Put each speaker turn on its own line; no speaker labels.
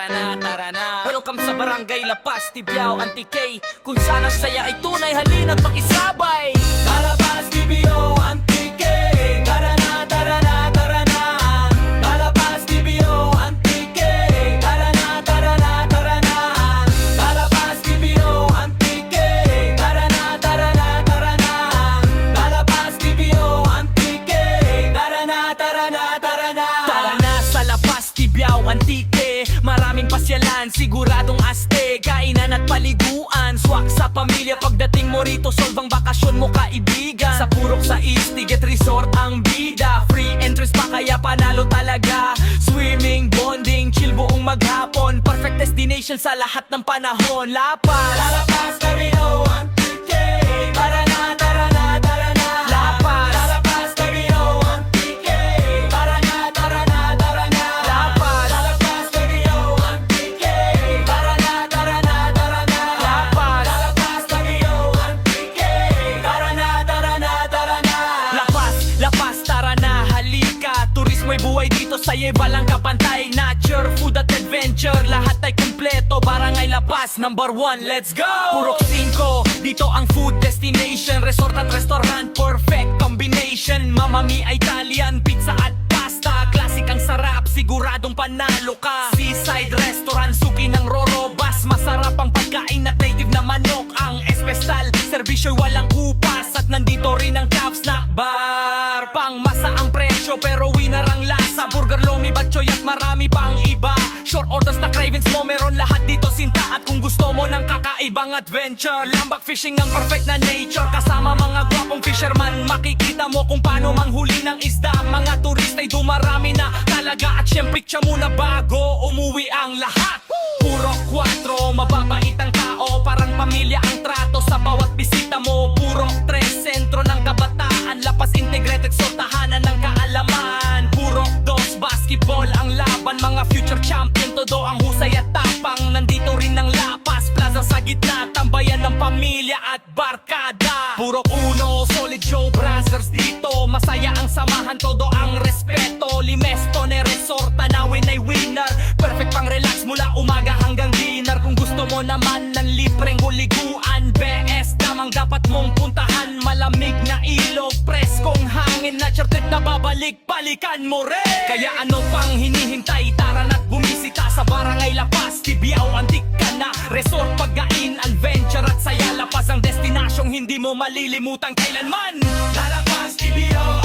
tara na. Welcome sa Barangay La Paz, Tibiao, Antique. Kung saan ang saya ay tunay, halina't makisabay. La Paz, Tibiao, Antique. Tara na, tara na, tara na. La Paz, Tibiao, Antique. Tara na, tara na, tara na. La Paz, Tibiao, Antique. Tara na, tara na, tara na. La Paz, Tibiao, Antique. Tara na, tara na, tara na. Tara na sa La Paz, Tibiao, Antique. Maraming pasyalan, siguradong aste. Kainan at paliguan, swak sa pamilya. Pagdating mo rito, solve ang bakasyon mo kaibigan. Sa Purok sa Istiget Resort ang bida. Free entrance pa kaya panalo talaga. Swimming, bonding, chill buong maghapon. Perfect destination sa lahat ng panahon. La Paz, La Paz, Tibiao, Antique. Tara na, tara na, tara na. La Paz, La Paz, Tibiao, Antique. Tara na, tara na, tara na. La Paz, La Paz, Tibiao, Antique. Tara na, tara na, tara na. La Paz, La Paz, Tibiao, Antique. Tara na, tara na, tara na. La Paz, tara na, halika. Turismo'y buhay dito, sa'yo'y walang kapantay. Nature, food at adventure, lahat ay kumpleto. Barangay La Paz, #1, let's go! Purok 5, dito ang food destination. Resort at restaurant, perfect combination. Mamma Mia Italian, pizza at pasta. Classic ang sarap, siguradong panalo ka. Seaside restaurant, suki ng Rorobas. Masarap ang pagkain at native na manok. Ang espesyal, servisyo'y walang upas. At nandito rin ang Cap Snack Bar. Pang masa ang presyo pero winner ang lasa. Burger, lomi, batchoy at marami pang iba. Short orders na cravings mo, meron lahat dito sinta. At kung gusto mo ng kakaibang adventure, lambak fishing ang perfect na nature. Kasama mga gwapong fisherman, makikita mo kung paano manghuli ng isda. Mga turista'y dumarami na talaga. At syempre siya muna bago umuwi ang lahat. Purok 4, mababait ang tao. Parang pamilya ang trato sa bawat bisita mo. Purok 3, sentro ng kabataan. La Paz Integrated, so tahanan ng kaalaman. Purok 2, basketball ang laban. Mga future champion, todo ang husay at tapang. Nandito rin ang La Paz Plaza sa gitna. Tambayan ng pamilya at barkada. Purok 1, solid show brothers dito. Masaya ang samahan, todo ang respeto. Limesto ne resort, tanawin ay winner. Perfect pang relax mula umaga hanggang dinner. Kung gusto mo naman ng libreng huliguan, BS damang dapat mong puntahan. Malamig na ilog, preskong hangin. Nature trip na babalik-balikan mo rin. Kaya ano pang hinihintay, tara na't bumisita sa Barangay La Paz, Tibiao, Antique ka na. Resort, pagkain, adventure at saya. La Paz ang destinasyong hindi mo malilimutan kailanman. La Paz, Tibiao,